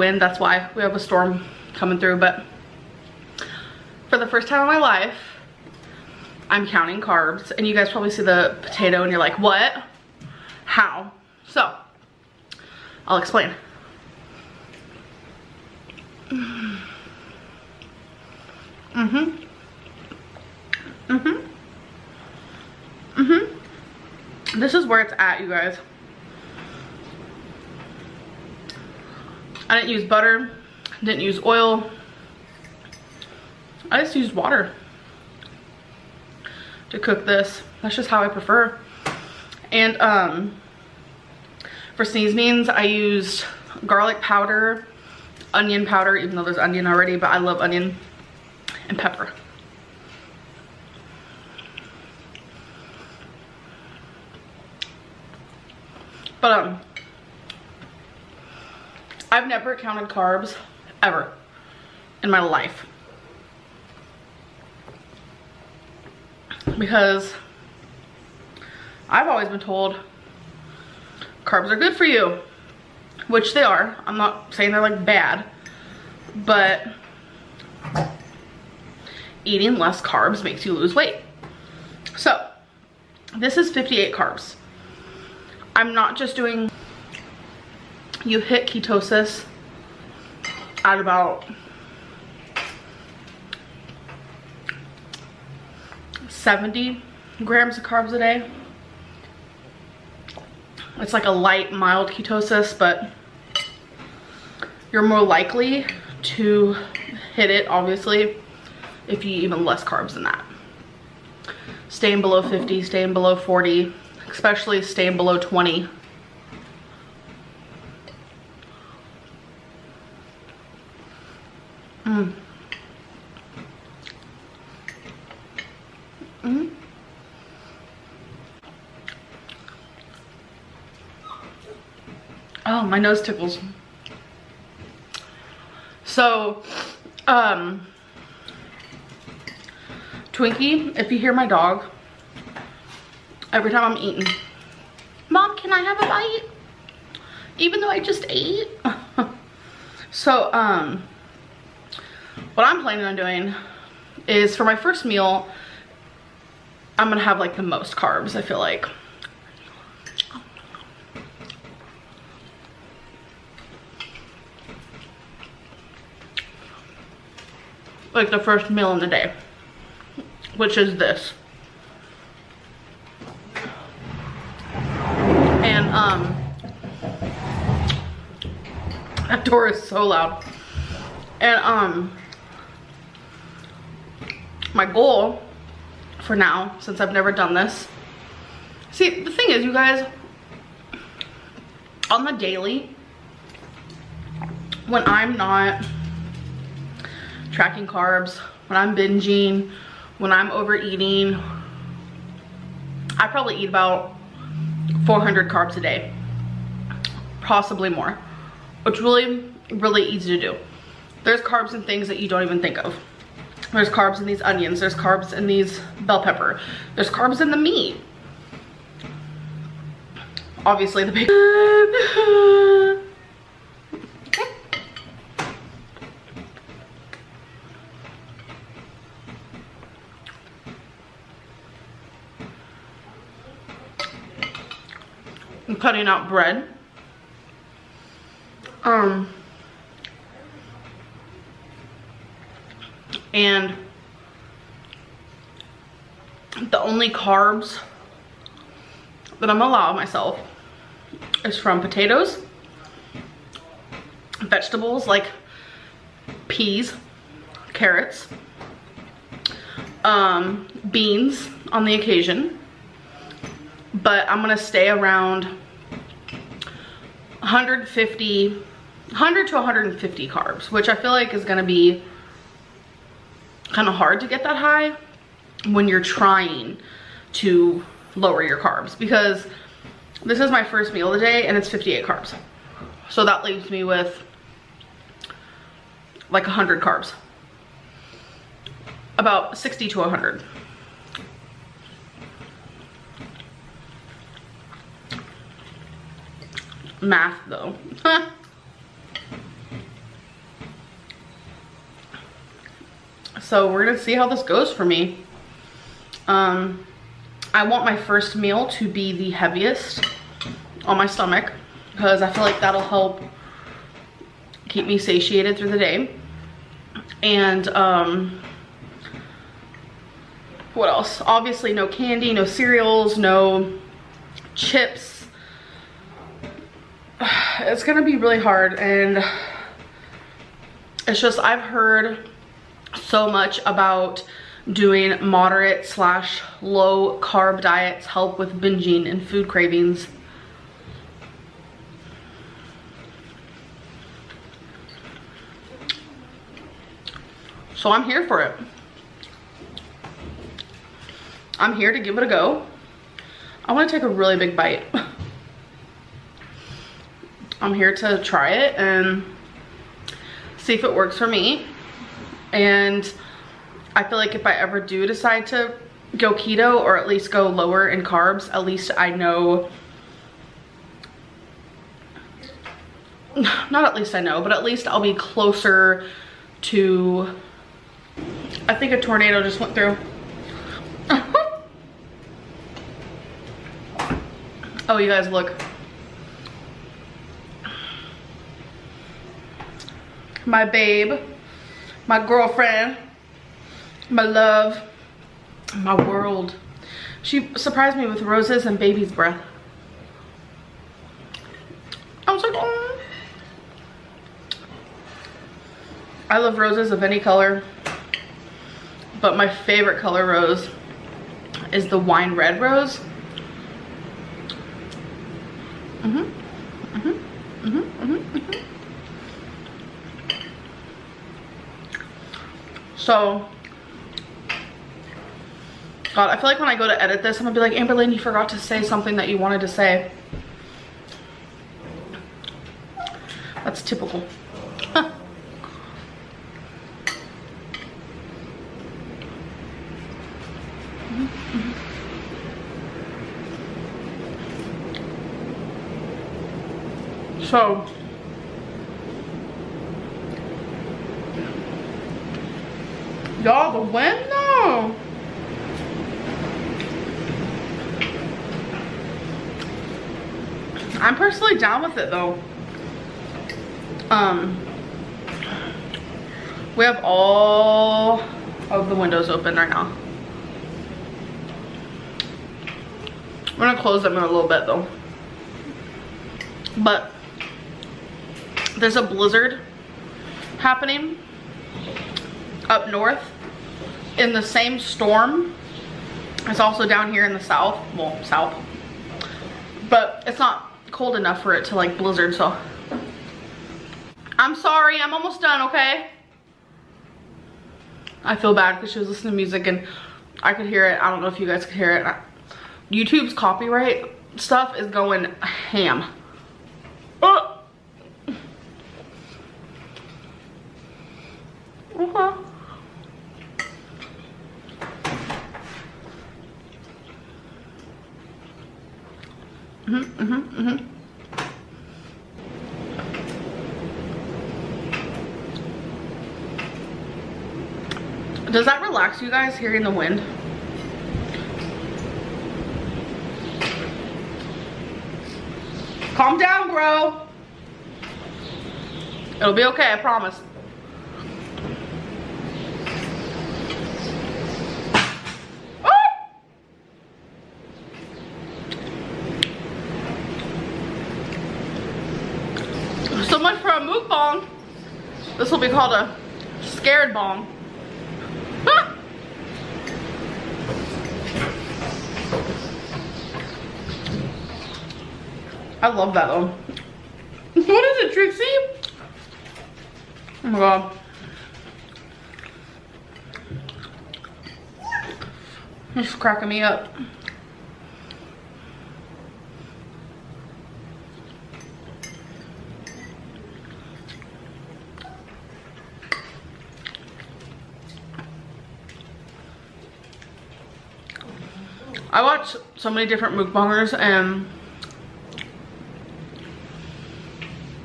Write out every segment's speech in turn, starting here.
wind, that's why we have a storm coming through. But for the first time in my life, I'm counting carbs, and you guys probably see the potato and you're like, what? How? So, I'll explain. This is where it's at, you guys. I didn't use butter, didn't use oil. I just used water to cook this. That's just how I prefer. And for seasonings, I used garlic powder, onion powder, even though there's onion already, but I love onion, and pepper. But I've never counted carbs ever in my life, because I've always been told carbs are good for you, which they are. I'm not saying they're like bad, but eating less carbs makes you lose weight. So this is 58 carbs. I'm not just doing, you hit ketosis at about 70 grams of carbs a day. It's like a light, mild ketosis, but you're more likely to hit it, obviously, if you eat even less carbs than that. Staying below 50, staying below 40, especially staying below 20. Oh, my nose tickles. So, Twinkie, if you hear my dog, every time I'm eating, Mom, can I have a bite? Even though I just ate. So, what I'm planning on doing is, for my first meal, I'm gonna have like the most carbs, I feel like. Like the first meal in the day, which is this. And that door is so loud. And my goal for now, since I've never done this, see, the thing is, you guys, on the daily, when I'm not tracking carbs, when I'm binging, when I'm overeating, I probably eat about 400 carbs a day, possibly more, which really easy to do. There's carbs in things that you don't even think of. There's carbs in these onions, there's carbs in these bell pepper, there's carbs in the meat. Obviously the big I'm cutting out bread. And the only carbs that I'm allowing myself is from potatoes, vegetables like peas, carrots, beans on the occasion, but I'm gonna stay around 100 to 150 carbs, which I feel like is gonna be kind of hard to get that high when you're trying to lower your carbs, because this is my first meal of the day and it's 58 carbs. So that leaves me with like 100 carbs, about 60 to 100. Math though. So we're gonna see how this goes for me. I want my first meal to be the heaviest on my stomach because I feel like that'll help keep me satiated through the day. And what else? Obviously no candy, no cereals, no chips. It's gonna be really hard, and it's just, I've heard so much about doing moderate / low carb diets help with binging and food cravings. So I'm here for it. I'm here to give it a go. I want to take a really big bite. I'm here to try it and see if it works for me. And I feel like if I ever do decide to go keto, or at least go lower in carbs, at least I know, not at least I know, but at least I'll be closer to, I think a tornado just went through. Oh, you guys, look. My babe, my girlfriend, my love, my world. She surprised me with roses and baby's breath. I was like, oh. I love roses of any color, but my favorite color rose is the wine red rose. So, God, I feel like when I go to edit this, I'm gonna be like, Amberlynn, you forgot to say something that you wanted to say. That's typical. So, y'all, the wind though. I'm personally down with it though. We have all of the windows open right now. I'm gonna close them in a little bit though. But there's a blizzard happening up north in the same storm. It's also down here in the south, well, south, but it's not cold enough for it to like blizzard. So I'm sorry, I'm almost done. Okay, I feel bad because she was listening to music and I could hear it. I don't know if you guys could hear it. YouTube's copyright stuff is going ham. Okay. Does that relax you guys, hearing the wind? Calm down, bro. It'll be okay, I promise. So much for a mukbang. This will be called a scared bong. I love that though. What is it, Trixie? Oh my God. It's cracking me up. I watch so many different mukbangers and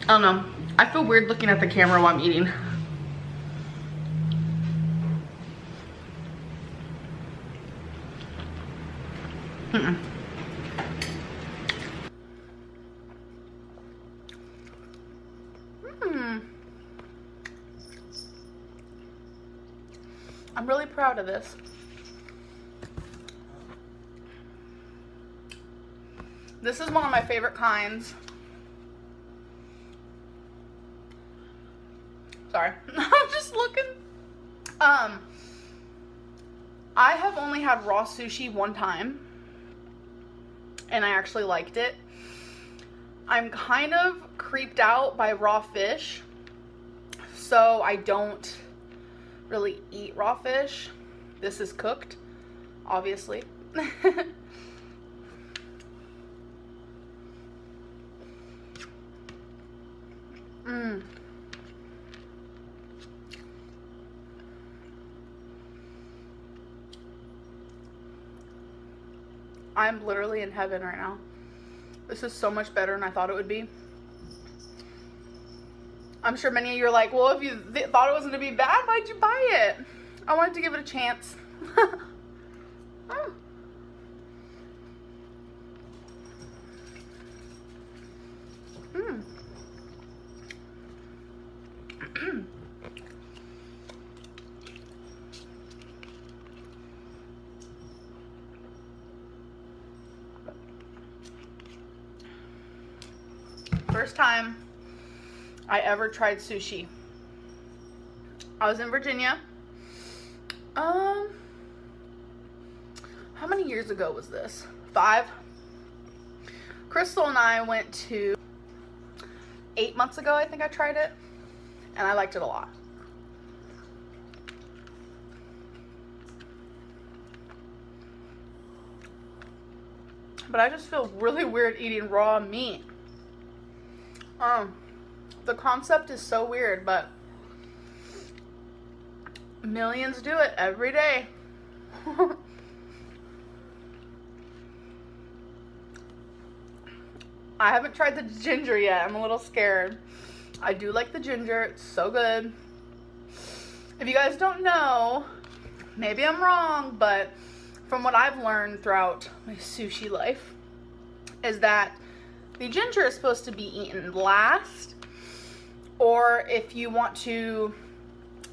I don't know. I feel weird looking at the camera while I'm eating. Mm-mm. I'm really proud of this. This is one of my favorite kinds. Sorry, I'm just looking. I have only had raw sushi one time, and I actually liked it. I'm kind of creeped out by raw fish, so I don't really eat raw fish. This is cooked, obviously. I'm literally in heaven right now. This is so much better than I thought it would be. I'm sure many of you are like, well, if you thought it wasn't going to be bad, why'd you buy it? I wanted to give it a chance. Oh. First time I ever tried sushi. I was in Virginia. How many years ago was this? 5. Crystal and I went to 8 months ago, I think I tried it, and I liked it a lot. But I just feel really weird eating raw meat. The concept is so weird, but millions do it every day. I haven't tried the ginger yet. I'm a little scared. I do like the ginger. It's so good. If you guys don't know, maybe I'm wrong, but from what I've learned throughout my sushi life is that the ginger is supposed to be eaten last, or if you want to,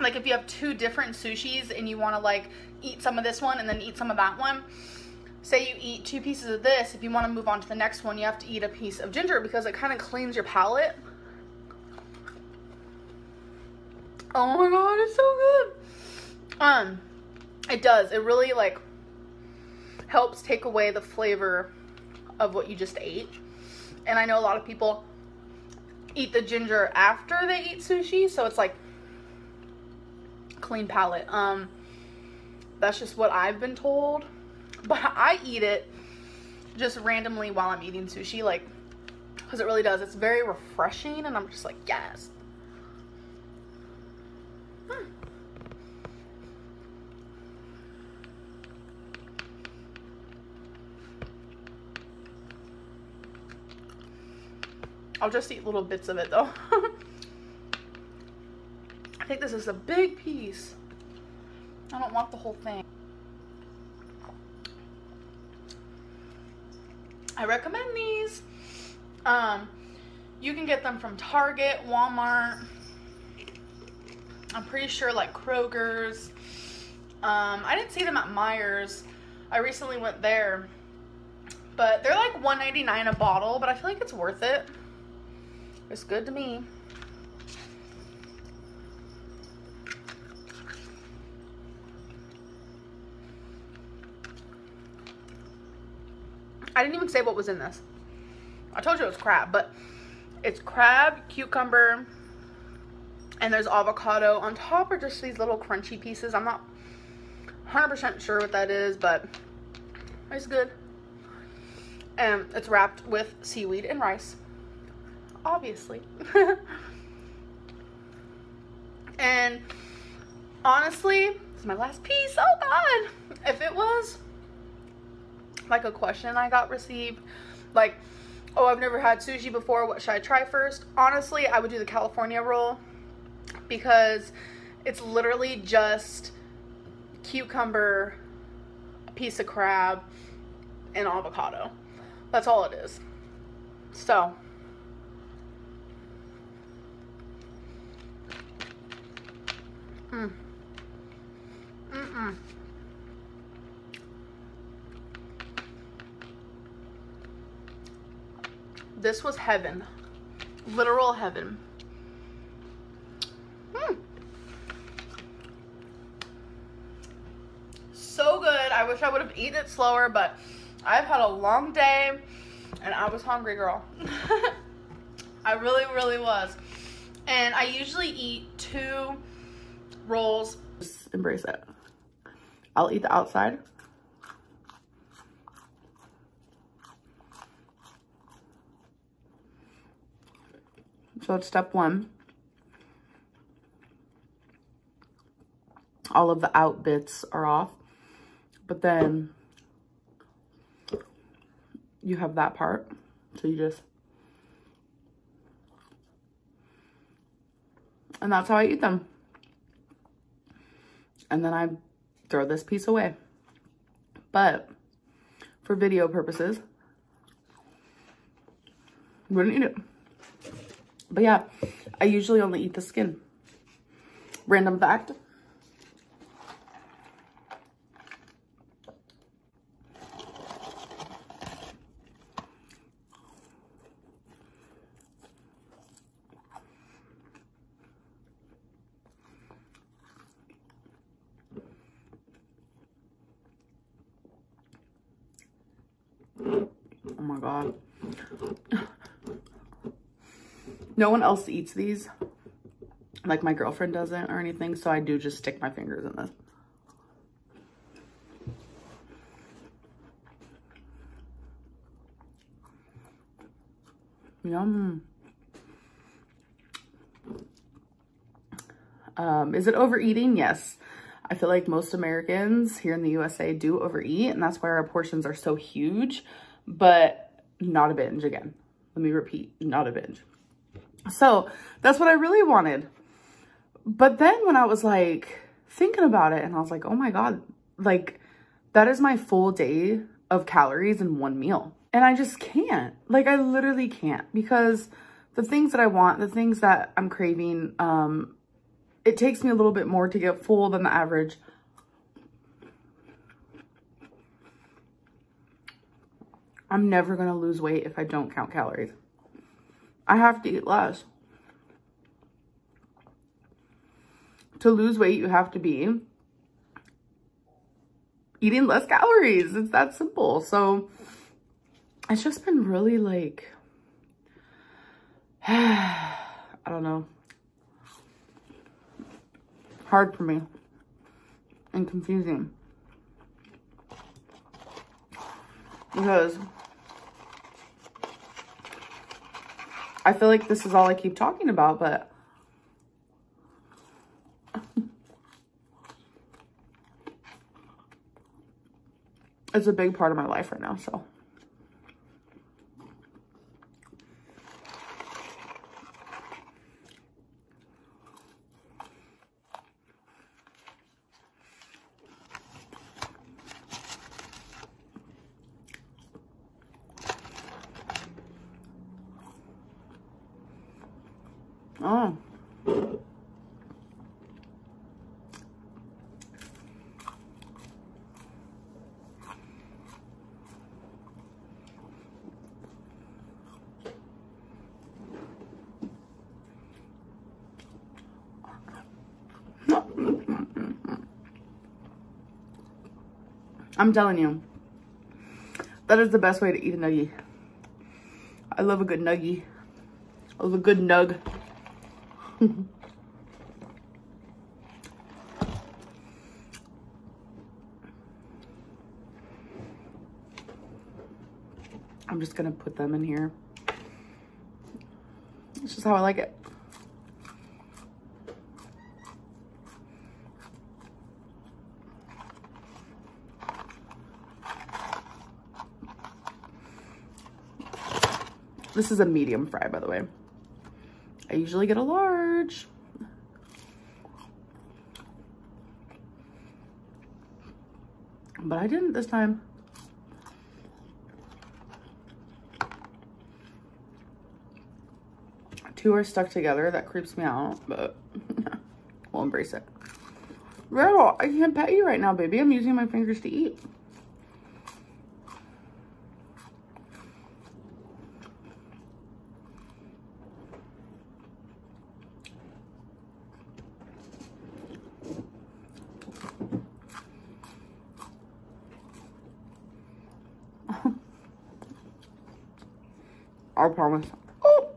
like if you have 2 different sushis and you want to like eat some of this one and then eat some of that one, say you eat 2 pieces of this, if you want to move on to the next one, you have to eat a piece of ginger because it kind of cleans your palate. Oh my god, it's so good. It does. It really like helps take away the flavor of what you just ate. And I know a lot of people eat the ginger after they eat sushi, so it's like clean palate. That's just what I've been told. But I eat it just randomly while I'm eating sushi, like, because it really does. It's very refreshing, and I'm just like, yes. I'll just eat little bits of it though. I think this is a big piece. I don't want the whole thing. I recommend these. You can get them from Target, Walmart. I'm pretty sure like Kroger's. I didn't see them at Myers. I recently went there. But they're like $1.99 a bottle, but I feel like it's worth it. It's good to me. I didn't even say what was in this. I told you it was crab, but it's crab, cucumber, and there's avocado. On top are just these little crunchy pieces. I'm not 100% sure what that is, but it's good. And it's wrapped with seaweed and rice. Obviously. And honestly, this is my last piece. Oh god. If it was like a question I got received, like, oh, I've never had sushi before, what should I try first? Honestly, I would do the California roll because it's literally just cucumber, a piece of crab, and avocado. That's all it is. So this was heaven. Literal heaven. So good. I wish I would have eaten it slower, but I've had a long day and I was hungry, girl. I really, really was. And I usually eat 2 rolls. Just embrace it. I'll eat the outside. So it's step 1. All of the out bits are off. But then you have that part. So you just, and that's how I eat them. And then I throw this piece away. But for video purposes, wouldn't eat it. But yeah, I usually only eat the skin. Random fact. Oh my God. No one else eats these. Like my girlfriend doesn't or anything. So I do just stick my fingers in this. Yum. Is it overeating? Yes. I feel like most Americans here in the USA do overeat, and that's why our portions are so huge, but not a binge again. Let me repeat, not a binge. So that's what I really wanted. But then when I was like thinking about it and I was like, oh my God, like that is my full day of calories in one meal. And I just can't, like I literally can't, because the things that I want, the things that I'm craving, it takes me a little bit more to get full than the average. I'm never gonna lose weight if I don't count calories. I have to eat less. To lose weight, you have to be eating less calories. It's that simple. So it's just been really like, I don't know, hard for me and confusing, because I feel like this is all I keep talking about, but it's a big part of my life right now, so. Oh. I'm telling you, that is the best way to eat a nuggie. I love a good nuggie. I love a good nug. I'm just gonna put them in here. It's just how I like it. This is a medium fry, by the way. I usually get a large. But I didn't this time. two are stuck together. That creeps me out, but we'll embrace it. Girl, I can't pet you right now, baby. I'm using my fingers to eat. I promise. Oh.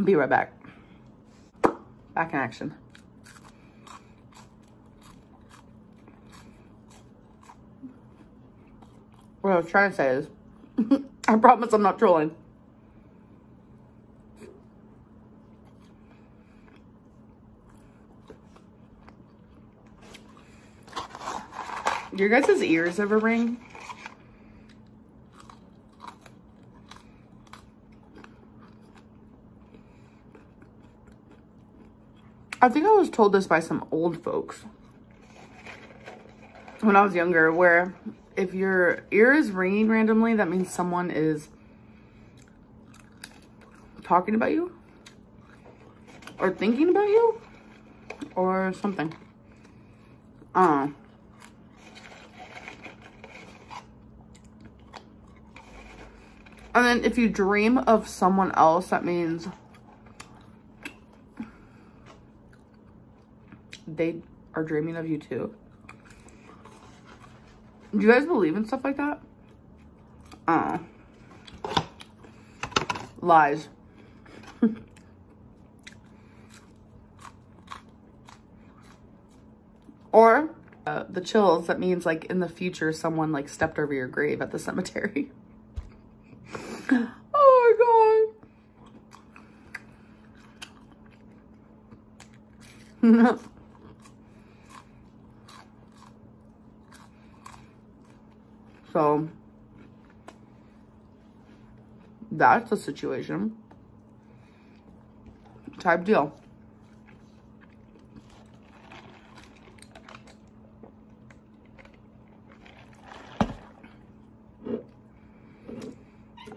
Be right back. Back in action. What I was trying to say is, I promise I'm not trolling. Your guys' ears ever ring? I think I was told this by some old folks when I was younger, where if your ear is ringing randomly, that means someone is talking about you or thinking about you or something. And then if you dream of someone else, that means they are dreaming of you too. Do you guys believe in stuff like that? Lies. Or the chills, that means like in the future someone like stepped over your grave at the cemetery. Oh my god. So that's a situation type deal.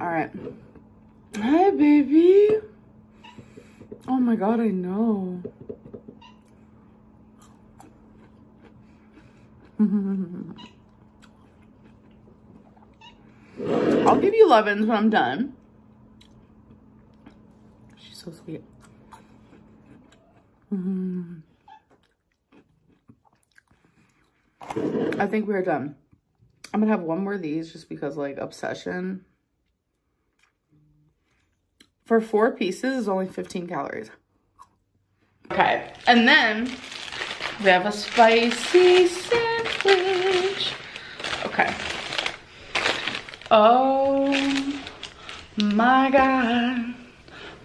All right. Hi, baby. Oh my god, I know. I'll give you 11s when I'm done. She's so sweet. I think we're done. I'm gonna have one more of these just because, like, obsession. For 4 pieces is only 15 calories. Okay, and then we have a spicy sandwich. Okay. Oh my god.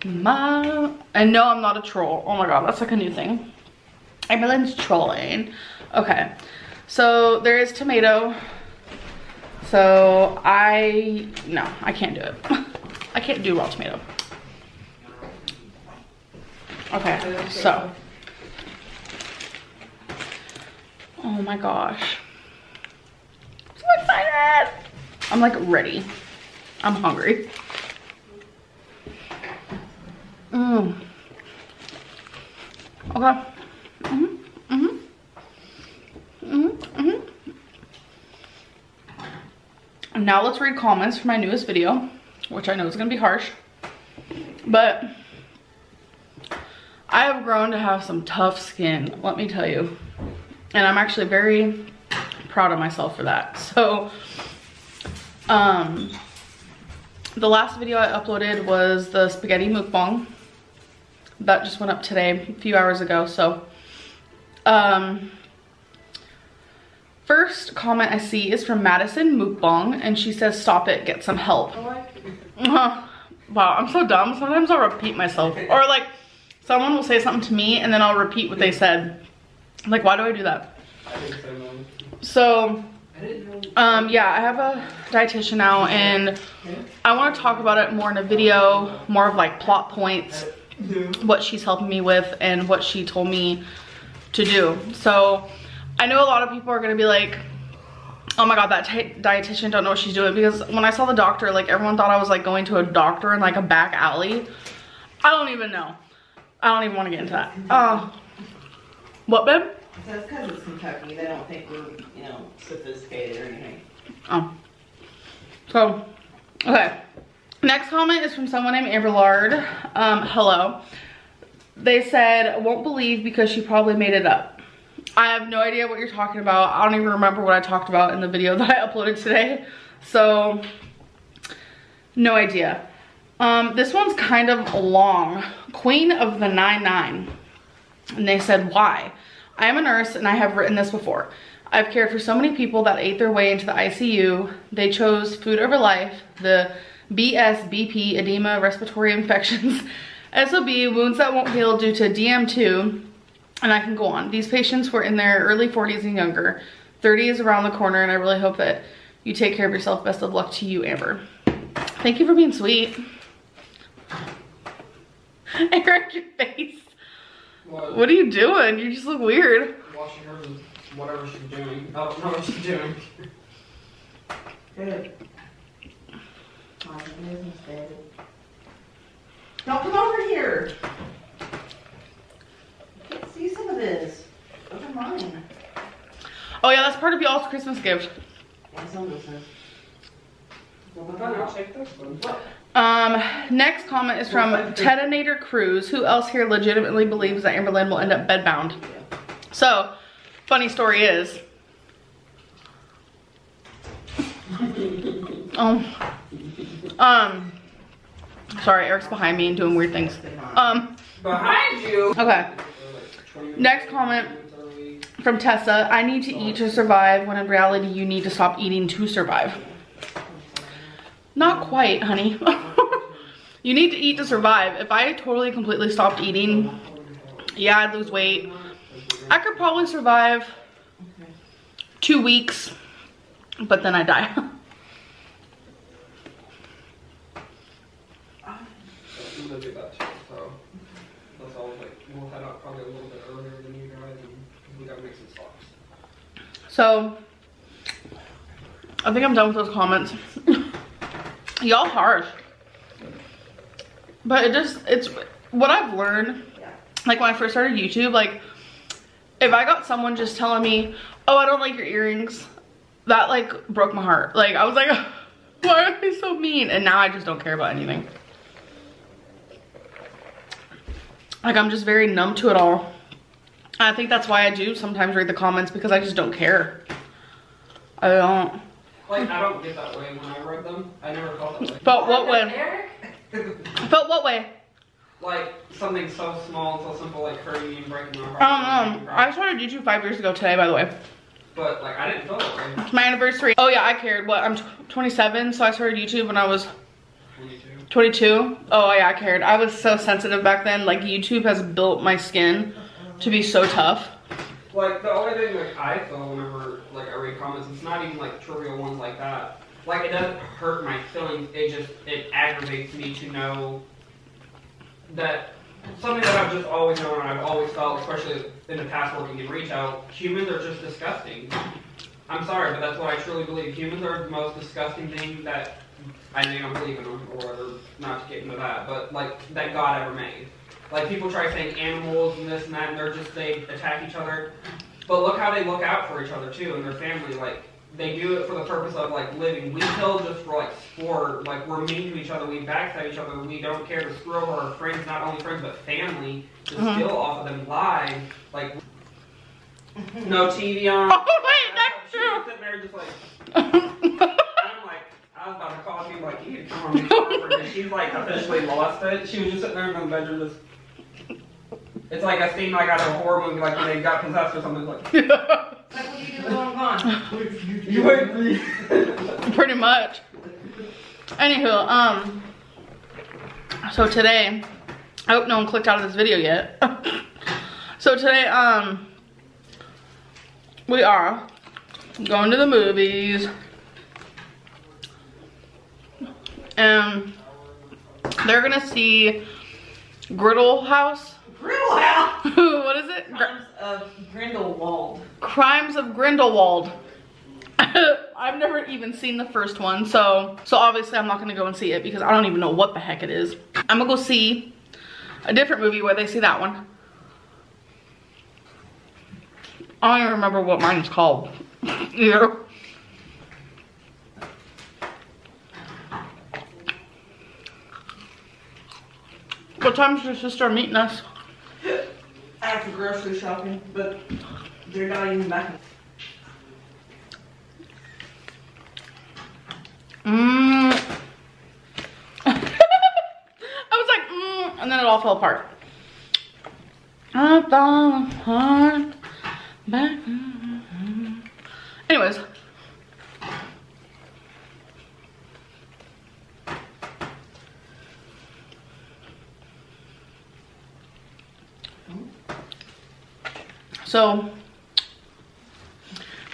And no, I'm not a troll. Oh my god, that's like a new thing. Amberlynn's trolling. Okay, so there is tomato. So no, I can't do it. I can't do raw tomato. Okay, so. Oh my gosh. I'm so excited. I'm like ready. I'm hungry. Okay. Now let's read comments for my newest video, which I know is gonna be harsh, but I have grown to have some tough skin, let me tell you. And I'm actually very proud of myself for that. So, the last video I uploaded was the spaghetti mukbang. That just went up today, a few hours ago. So, first comment I see is from Madison Mukbang, and she says, "Stop it, get some help." Wow, I'm so dumb. Sometimes I'll repeat myself, or like someone will say something to me and then I'll repeat what they said. Like, why do I do that? So, yeah, I have a dietitian now, and I want to talk about it more in a video, more of like plot points, what she's helping me with and what she told me to do. So I know a lot of people are going to be like, Oh my god, that dietitian don't know what she's doing, because when I saw the doctor, like everyone thought I was like going to a doctor in like a back alley. I don't even know. I don't even want to get into that. What, babe? So it's because it's Kentucky. They don't think we're, you know, sophisticated or anything. Oh. So, okay. Next comment is from someone named Amberlynn. Hello. They said, won't believe because she probably made it up. I have no idea what you're talking about. I don't even remember what I talked about in the video that I uploaded today. So, no idea. This one's kind of long. Queen of the 99. And they said, why? I am a nurse and I have written this before. I've cared for so many people that ate their way into the ICU. They chose food over life. The BS, BP, edema, respiratory infections, SOB, wounds that won't heal due to DM2, and I can go on. These patients were in their early 40s and younger. 30 is around the corner, and I really hope that you take care of yourself. Best of luck to you, Amber. Thank you for being sweet. Eric, your face. What are you doing? You just look weird. Washing her with whatever she's doing. I don't know what she's doing. Good. Mind your business, baby. Don't come over here. I can't see some of this. Those are mine. Oh yeah, that's part of y'all's Christmas gift. Yeah, some of this is. Well, then I'll take this one. Next comment is from Tedinator Cruz. Who else here legitimately believes that Amberlynn will end up bedbound? So, funny story is, sorry, Eric's behind me and doing weird things. Behind you. Okay. Next comment from Tessa. I need to eat to survive, when in reality you need to stop eating to survive. Not quite, honey. You need to eat to survive. If I totally completely stopped eating, yeah, I'd lose weight. I could probably survive 2 weeks, but then I die. Look at that too, so that's always like, we'll head out probably a little bit earlier than you guys, and we gotta make some stops. So, I think I'm done with those comments. Y'all harsh. But it's what I've learned, like when I first started YouTube, like if I got someone just telling me, oh, I don't like your earrings, that like broke my heart. Like I was like, why are they so mean? And now I just don't care about anything. Like I'm just very numb to it all. I think that's why I do sometimes read the comments, because I just don't care. I don't. Like, I don't get that way when I read them. I never felt that way. Felt what way? Felt what way? Like, something so small and so simple, like hurting and breaking my heart. I started YouTube 5 years ago today, by the way. But, like, I didn't feel that way. It's my anniversary. Oh yeah, I cared. What, I'm 27, so I started YouTube when I was 22. 22? Oh yeah, I cared. I was so sensitive back then. Like, YouTube has built my skin to be so tough. Like, the only thing, like, I feel whenever, like, I read comments, it's not even, like, trivial ones like that. Like, it doesn't hurt my feelings, it aggravates me to know that something that I've just always known and I've always felt, especially in the past working in retail, humans are just disgusting. I'm sorry, but that's what I truly believe. Humans are the most disgusting thing that, I may not believe in them, or whatever, not to get into that, but, like, that God ever made. Like, people try saying animals and this and that, and they attack each other. But look how they look out for each other, too, and their family. Like, they do it for the purpose of, like, living. We kill just for, like, sport. Like, we're mean to each other. We backstab each other. We don't care to screw over our friends, not only friends, but family, to steal off of them live. Like, no TV on. Oh, wait, that's true. She was sitting there just like, I'm like, I was about to call people, like, you need to come on me. And she's, like, officially lost it. She was just sitting there in the bedroom just... It's like a scene like out of a horror movie, like when they got possessed or something. Like, like what do you do when I'm gone? You wait for me. Pretty much. Anywho, so today, I hope no one clicked out of this video yet. So today, we are going to the movies, and they're gonna see Griddle House. Griddle House? What is it? Crimes of Grindelwald. Crimes of Grindelwald. I I've never even seen the first one, so obviously I'm not gonna go and see it because I don't even know what the heck it is. I'm gonna go see a different movie where they see that one. I don't even remember what mine's called. Yeah. What time's your sister meeting us? After grocery shopping, but they're not even back. I was like, and then it all fell apart. I fell apart. Back. Anyways. So,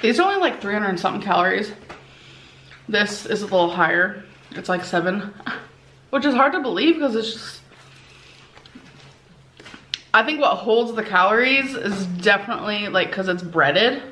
these are only like 300 and something calories. This is a little higher. It's like 7, which is hard to believe because it's just, I think what holds the calories is definitely like, because it's breaded.